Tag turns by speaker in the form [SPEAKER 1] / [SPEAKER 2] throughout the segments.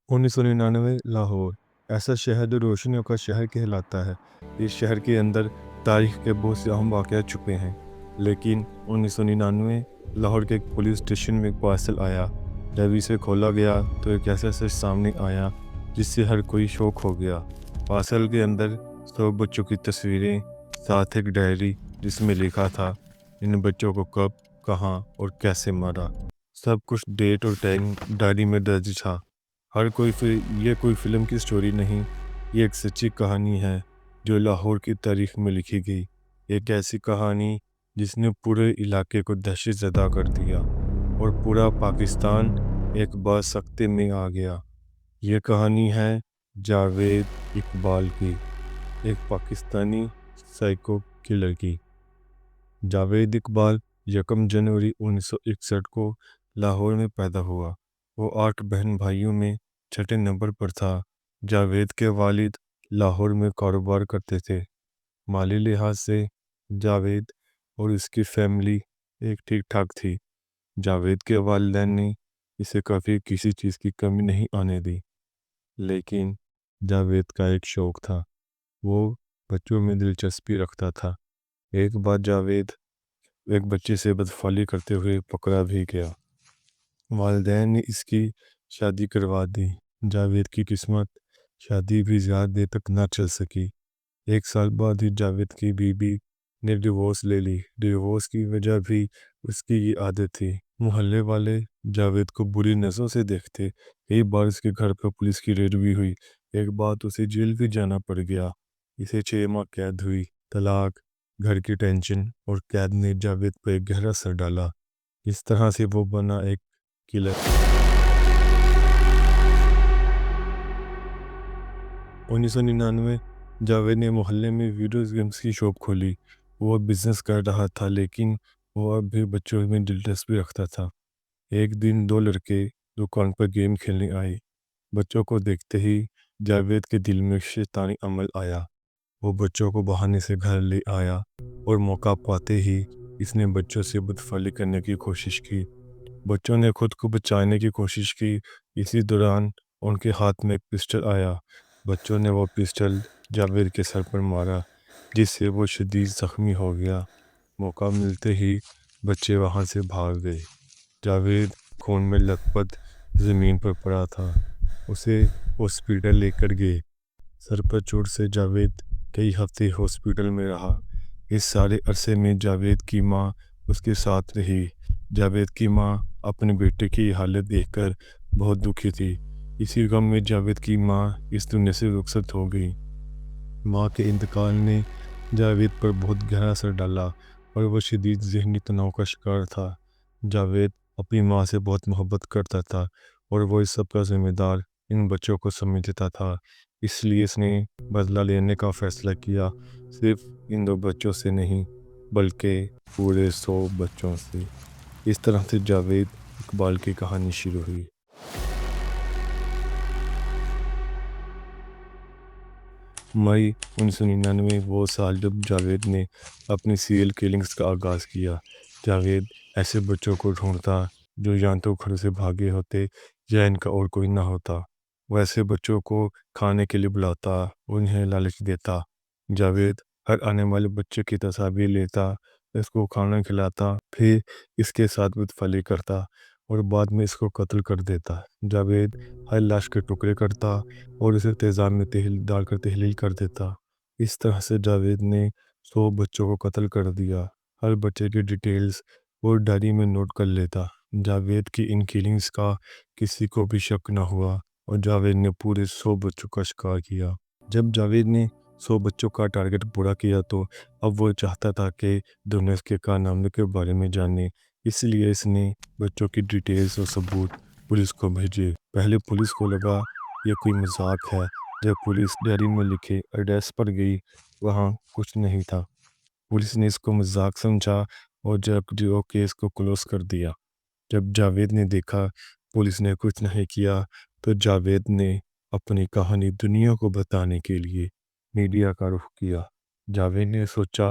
[SPEAKER 1] 1999 लाहौर ऐसा शहर जो रोशनियों का शहर कहलाता है। इस शहर के अंदर तारीख के बहुत से अहम वाक़यात छुपे हैं। लेकिन 1999 लाहौर के एक पुलिस स्टेशन में एक पार्सल आया। जब इसे खोला गया तो एक ऐसा सच सामने आया जिससे हर कोई शौक हो गया। पार्सल के अंदर 100 बच्चों की तस्वीरें, साथ एक डायरी जिसमें लिखा था इन बच्चों को कब, कहाँ और कैसे मारा। सब कुछ डेट और टाइम डायरी में दर्ज था। ये कोई फिल्म की स्टोरी नहीं, ये एक सच्ची कहानी है जो लाहौर की तारीख में लिखी गई। एक ऐसी कहानी जिसने पूरे इलाके को दहशत ज़दा कर दिया और पूरा पाकिस्तान एक बार सख्ते में आ गया। ये कहानी है जावेद इकबाल की, एक पाकिस्तानी साइको किलर की। जावेद इकबाल 1 जनवरी 1961 को लाहौर में पैदा हुआ। वो 8 बहन भाइयों में छठे नंबर पर था। जावेद के वालिद लाहौर में कारोबार करते थे। माली लिहाज से जावेद और उसकी फैमिली एक ठीक ठाक थी। जावेद के वालिदैन ने इसे कभी किसी चीज़ की कमी नहीं आने दी। लेकिन जावेद का एक शौक़ था, वो बच्चों में दिलचस्पी रखता था। एक बार जावेद एक बच्चे से बदफाली करते हुए पकड़ा भी गया। वालिदैन ने इसकी शादी करवा दी। जावेद की किस्मत शादी भी ज़्यादा देर तक ना चल सकी। 1 साल बाद ही जावेद की बीबी ने डिवोर्स ले ली। डिवोर्स की वजह भी उसकी ये आदत थी। मोहल्ले वाले जावेद को बुरी नज़रों से देखते। कई बार उसके घर पर पुलिस की रेड भी हुई। एक बार तो उसे जेल भी जाना पड़ गया। इसे 6 माह कैद हुई। तलाक, घर की टेंशन और कैद ने जावेद पर एक गहरा असर डाला। इस तरह से वो बना एक किलर। 1999 जावेद ने मोहल्ले में वीडियो गेम्स की शॉप खोली। वो बिजनेस कर रहा था लेकिन वो अब भी बच्चों में दिलचस्पी रखता था। एक दिन 2 लड़के दुकान पर गेम खेलने आए। बच्चों को देखते ही जावेद के दिल में शैतानी अमल आया। वो बच्चों को बहाने से घर ले आया और मौका पाते ही इसने बच्चों से बदफाली करने की कोशिश की। बच्चों ने खुद को बचाने की कोशिश की। इसी दौरान उनके हाथ में एक पिस्टल आया। बच्चों ने वो पिस्टल जावेद के सर पर मारा, जिससे वो शदीद ज़ख्मी हो गया। मौका मिलते ही बच्चे वहाँ से भाग गए। जावेद खून में लथपथ ज़मीन पर पड़ा था। उसे हॉस्पिटल लेकर गए। सर पर चोट से जावेद कई हफ्ते हॉस्पिटल में रहा। इस सारे अरसे में जावेद की माँ उसके साथ रही। जावेद की माँ अपने बेटे की हालत देखकर बहुत दुखी थी। इसी गम में जावेद की माँ इस दुनिया से रुखसत हो गई। माँ के इंतकाल ने जावेद पर बहुत गहरा असर डाला और वह शदीद ज़हनी तनाव का शिकार था। जावेद अपनी माँ से बहुत मोहब्बत करता था और वो इस सब का जिम्मेदार इन बच्चों को समझता था। इसलिए इसने बदला लेने का फ़ैसला किया, सिर्फ इन 2 बच्चों से नहीं बल्कि पूरे 100 बच्चों से। इस तरह से जावेद इकबाल की कहानी शुरू हुई। मई 1999 वो साल जब जावेद ने अपनी सीरियल किलिंग्स का आगाज़ किया। जावेद ऐसे बच्चों को ढूंढता जो या तो घर से भागे होते या इनका और कोई ना होता। वो ऐसे बच्चों को खाने के लिए बुलाता, उन्हें लालच देता। जावेद हर आने वाले बच्चे की तस्वीर लेता, इसको खाना खिलाता, फिर इसके साथ बदफली करता और बाद में इसको कत्ल कर देता। जावेद हर लाश के टुकड़े करता और उसे तेज़ाब में तेल डालकर तहलील कर देता। इस तरह से जावेद ने 100 बच्चों को कत्ल कर दिया। हर बच्चे की डिटेल्स वो डायरी में नोट कर लेता। जावेद की इन किलिंग्स का किसी को भी शक न हुआ और जावेद ने पूरे 100 बच्चों का शिकार किया। जब जावेद ने 100 बच्चों का टारगेट पूरा किया तो अब वो चाहता था कि दुनिया इसके कारनामे के बारे में जाने। इसलिए इसने बच्चों की डिटेल्स और सबूत पुलिस को भेजे। पहले पुलिस को लगा ये कोई मजाक है। जब पुलिस डायरी में लिखे एड्रेस पर गई, वहाँ कुछ नहीं था। पुलिस ने इसको मजाक समझा और जब जो केस को क्लोज कर दिया। जब जावेद ने देखा पुलिस ने कुछ नहीं किया तो जावेद ने अपनी कहानी दुनिया को बताने के लिए मीडिया का रुख किया। जावेद ने सोचा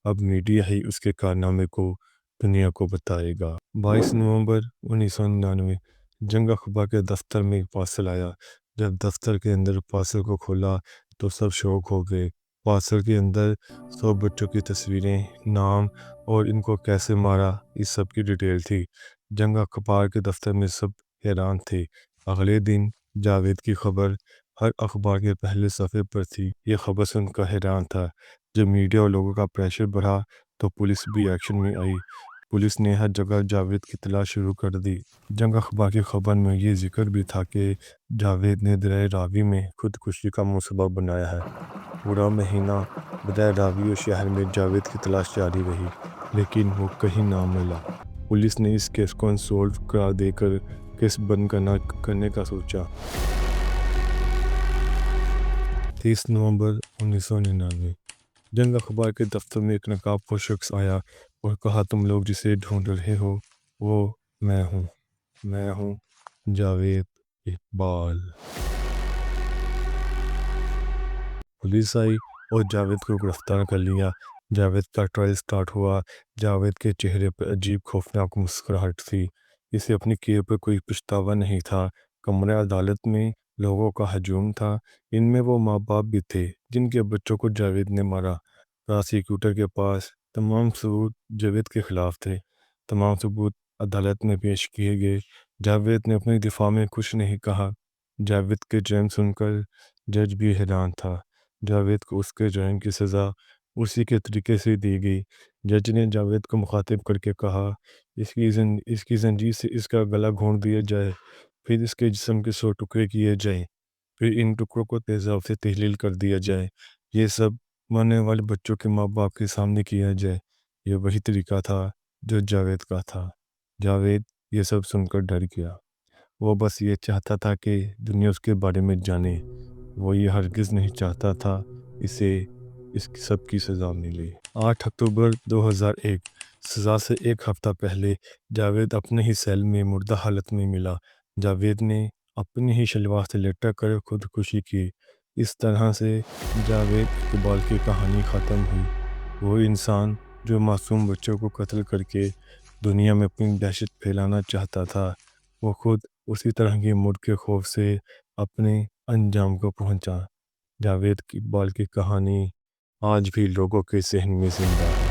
[SPEAKER 1] अब मीडिया ही उसके कारनामे को दुनिया को बताएगा। 22 नवंबर 1999 जंग अखबार के दफ्तर में एक पार्सल आया। جب دفتر کے اندر پارسل کو کھولا تو سب شوق ہو گئے۔ پارسل کے اندر 100 بچوں کی تصویریں، نام اور ان کو کیسے مارا اس سب کی ڈیٹیل تھی۔ جنگ اخبار کے دفتر میں سب حیران تھے۔ اگلے دن جاوید کی خبر ہر اخبار کے پہلے صفحے پر تھی۔ یہ خبر سن کر حیران تھا۔ جب میڈیا اور لوگوں کا پریشر بڑھا تو پولیس بھی ایکشن میں آئی۔ پولیس نے ہر جگہ جاوید کی تلاش شروع کر دی۔ جنگ اخبار کی خبر میں یہ ذکر بھی تھا کہ جاوید نے دریا راوی میں خودکشی کا منصوبہ بنایا ہے۔ پورا مہینہ دریا راوی اور شہر میں جاوید کی تلاش جاری رہی، لیکن وہ کہیں نہ ملا۔ پولیس نے اس کیس کو انسولو قرار دے کر کیس بند کرنے کا سوچا۔ 30 نومبر 1999 جنگ اخبار کے دفتر میں ایک نقاب پوش شخص آیا اور کہا، تم لوگ جسے ڈھونڈ رہے ہو وہ میں ہوں جاوید اقبال۔ پولیس آئی اور جاوید کو گرفتار کر لیا۔ جاوید کا ٹرائل سٹارٹ ہوا۔ جاوید کے چہرے پر عجیب خوفناک مسکراہٹ تھی۔ اسے اپنی کیے پر کوئی پچھتاوا نہیں تھا۔ کمرہ عدالت میں لوگوں کا ہجوم تھا۔ ان میں وہ ماں باپ بھی تھے جن کے بچوں کو جاوید نے مارا۔ پراسیکیوٹر کے پاس تمام ثبوت جاوید کے خلاف تھے۔ تمام ثبوت عدالت میں پیش کیے گئے۔ جاوید نے اپنی دفاع میں کچھ نہیں کہا۔ جاوید کے جرم سن کر جج بھی حیران تھا۔ جاوید کو اس کے جرم کی سزا اسی کے طریقے سے دی گئی۔ جج نے جاوید کو مخاطب کر کے کہا، اس کی زنجیر سے اس کا گلا گھونٹ دیا جائے، پھر اس کے جسم کے 100 ٹکڑے کیے جائیں، پھر ان ٹکڑوں کو تیزاب سے تحلیل کر دیا جائے، یہ سب مرنے والے بچوں کے ماں باپ کے سامنے کیا جائے۔ یہ وہی طریقہ تھا جو جاوید کا تھا۔ جاوید یہ سب سن کر ڈر گیا۔ وہ بس یہ چاہتا تھا کہ دنیا اس کے بارے میں جانے۔ وہ یہ ہرگز نہیں چاہتا تھا اسے اس سب کی سزا ملے۔ 8 اکتوبر 2001 سزا سے ایک ہفتہ پہلے جاوید اپنے ہی سیل میں مردہ حالت میں ملا۔ جاوید نے اپنی ہی شلوار سے لٹک کر خودکشی کی۔ اس طرح سے جاوید اقبال کی کہانی ختم ہوئی۔ وہ انسان جو معصوم بچوں کو قتل کر کے دنیا میں اپنی دہشت پھیلانا چاہتا تھا، وہ خود اسی طرح کی موت کے خوف سے اپنے انجام کو پہنچا۔ جاوید اقبال کی کہانی آج بھی لوگوں کے ذہن میں زندہ ہے۔